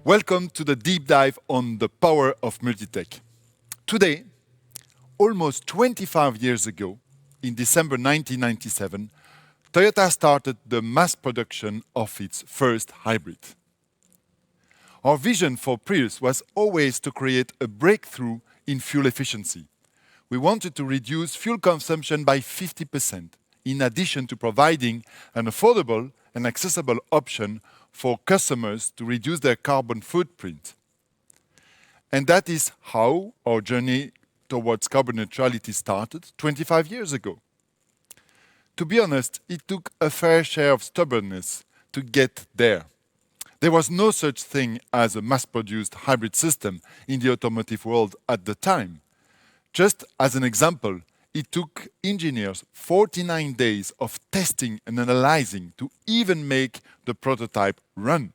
Welcome to the deep dive on the power of multi-tech. Today, almost 25 years ago, in December 1997, Toyota started the mass production of its first hybrid. Our vision for Prius was always to create a breakthrough in fuel efficiency. We wanted to reduce fuel consumption by 50%, in addition to providing an affordable and accessible option for customers to reduce their carbon footprint. And that is how our journey towards carbon neutrality started 25 years ago. To be honest, it took a fair share of stubbornness to get there. There was no such thing as a mass-produced hybrid system in the automotive world at the time. Just as an example, it took engineers 49 days of testing and analyzing to even make the prototype run.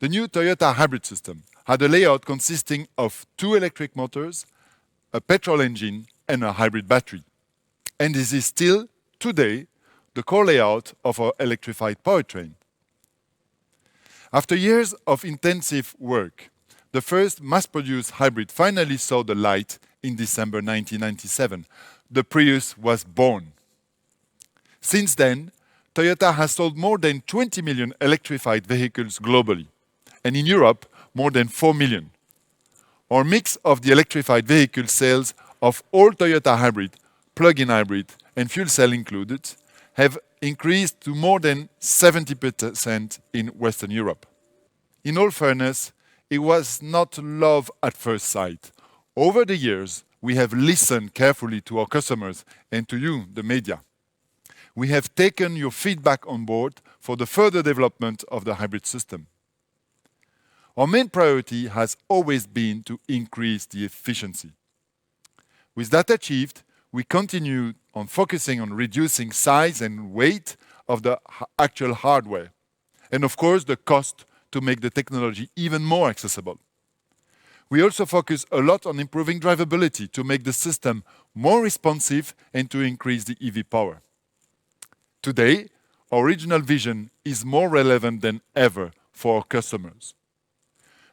The new Toyota hybrid system had a layout consisting of 2 electric motors, a petrol engine, and a hybrid battery. And this is still, today, the core layout of our electrified powertrain. After years of intensive work, the first mass-produced hybrid finally saw the light in December 1997. The Prius was born. Since then, Toyota has sold more than 20 million electrified vehicles globally, and in Europe, more than 4 million. Our mix of the electrified vehicle sales of all Toyota hybrid, plug-in hybrid, and fuel cell included have increased to more than 70% in Western Europe. In all fairness, it was not love at first sight. Over the years, we have listened carefully to our customers and to you, the media. We have taken your feedback on board for the further development of the hybrid system. Our main priority has always been to increase the efficiency. With that achieved, we continue on focusing on reducing size and weight of the actual hardware, and of course the cost to make the technology even more accessible. We also focus a lot on improving drivability to make the system more responsive and to increase the EV power. Today, our original vision is more relevant than ever for our customers.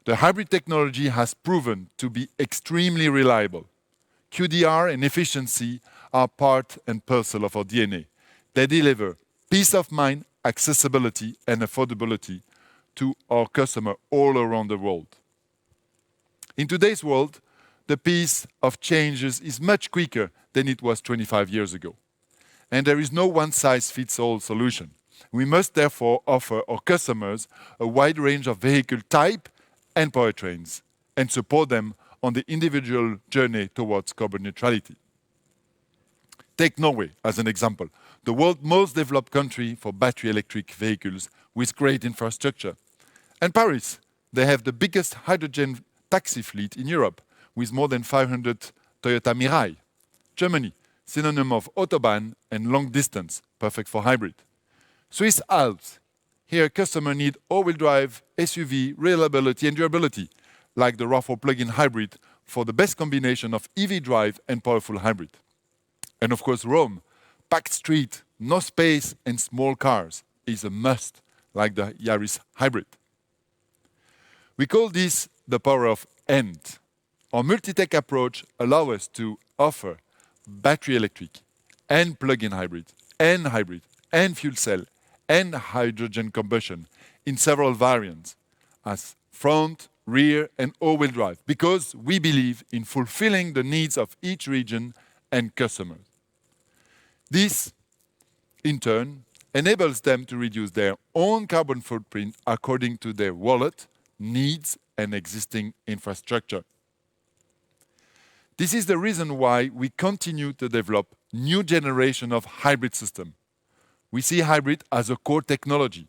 The hybrid technology has proven to be extremely reliable. QDR and efficiency are part and parcel of our DNA. They deliver peace of mind, accessibility, and affordability to our customer all around the world. In today's world, the pace of changes is much quicker than it was 25 years ago. And there is no one-size-fits-all solution. We must therefore offer our customers a wide range of vehicle type and powertrains and support them on the individual journey towards carbon neutrality. Take Norway as an example, the world's most developed country for battery electric vehicles with great infrastructure. And Paris, they have the biggest hydrogen taxi fleet in Europe with more than 500 Toyota Mirai. Germany, synonym of Autobahn and long distance, perfect for hybrid. Swiss Alps, here customers need all-wheel drive, SUV, reliability and durability, like the RAV4 plug-in hybrid for the best combination of EV drive and powerful hybrid. And of course Rome, packed street, no space and small cars is a must, like the Yaris hybrid. We call this the power of and. Our multi-tech approach allows us to offer battery electric and plug-in hybrid and fuel cell and hydrogen combustion in several variants as front, rear and all-wheel drive because we believe in fulfilling the needs of each region and customers. This, in turn, enables them to reduce their own carbon footprint according to their wallet, needs and existing infrastructure. This is the reason why we continue to develop new generation of hybrid system. We see hybrid as a core technology.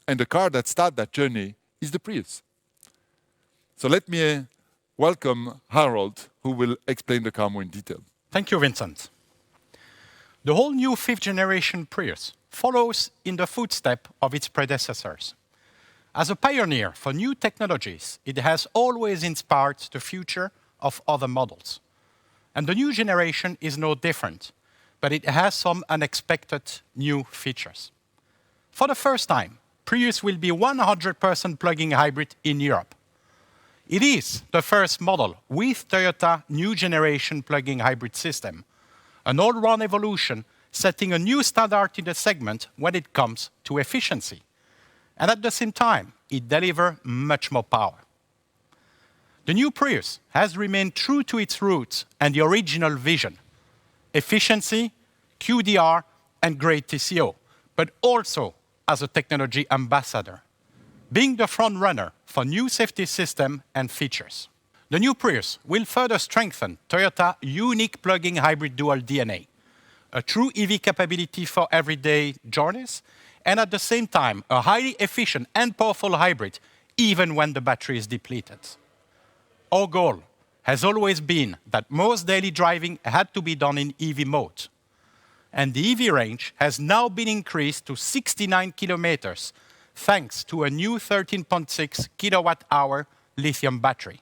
And the car that starts that journey is the Prius. So let me welcome Harold, who will explain the car more in detail. Thank you, Vincent. The whole new 5th generation Prius follows in the footsteps of its predecessors. As a pioneer for new technologies, it has always inspired the future of other models. And the new generation is no different, but it has some unexpected new features. For the first time, Prius will be 100% plug-in hybrid in Europe. It is the first model with Toyota new generation plug-in hybrid system, an all-round evolution setting a new standard in the segment when it comes to efficiency. And at the same time, it delivers much more power. The new Prius has remained true to its roots and the original vision: efficiency, QDR, and great TCO, but also as a technology ambassador, being the front runner for new safety system and features. The new Prius will further strengthen Toyota's unique plug-in hybrid dual DNA, a true EV capability for everyday journeys, and at the same time, a highly efficient and powerful hybrid, even when the battery is depleted. Our goal has always been that most daily driving had to be done in EV mode. And the EV range has now been increased to 69 kilometers, thanks to a new 13.6 kilowatt-hour lithium battery.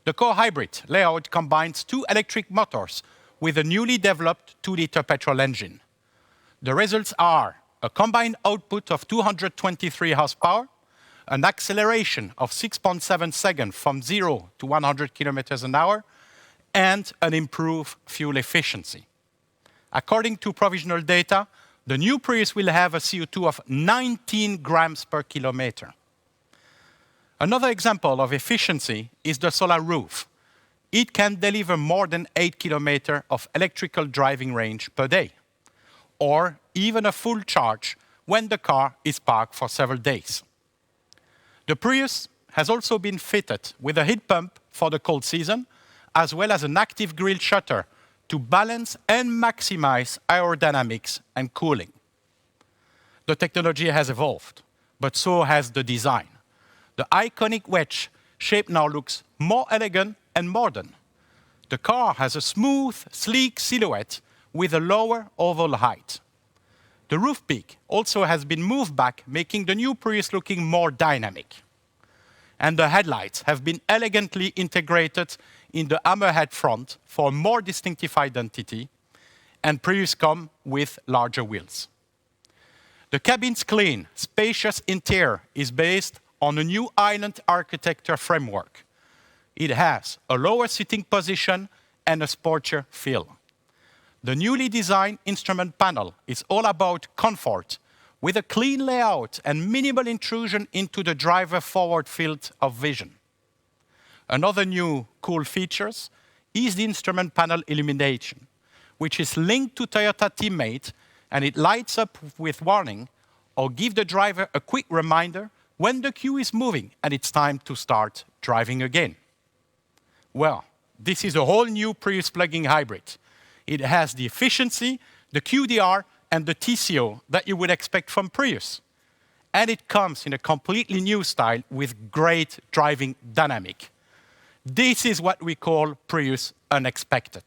The core hybrid layout combines two electric motors with a newly developed 2-liter petrol engine. The results are a combined output of 223 horsepower, an acceleration of 6.7 seconds from 0 to 100 kilometers an hour, and an improved fuel efficiency. According to provisional data, the new Prius will have a CO2 of 19 grams per kilometer. Another example of efficiency is the solar roof. It can deliver more than 8 kilometers of electrical driving range per day, or even a full charge when the car is parked for several days. The Prius has also been fitted with a heat pump for the cold season, as well as an active grille shutter to balance and maximize aerodynamics and cooling. The technology has evolved, but so has the design. The iconic wedge shape now looks more elegant and modern. The car has a smooth, sleek silhouette with a lower oval height. The roof peak also has been moved back, making the new Prius looking more dynamic. And the headlights have been elegantly integrated in the hammerhead front for a more distinctive identity, and Prius come with larger wheels. The cabin's clean, spacious interior is based on a new island architecture framework. It has a lower sitting position and a sportier feel. The newly designed instrument panel is all about comfort, with a clean layout and minimal intrusion into the driver forward field of vision. Another new cool feature is the instrument panel illumination, which is linked to Toyota Teammate, and it lights up with warning or give the driver a quick reminder when the queue is moving and it's time to start driving again. Well, this is a whole new Prius plug-in hybrid. It has the efficiency, the QDR, and the TCO that you would expect from Prius. And it comes in a completely new style with great driving dynamic. This is what we call Prius unexpected.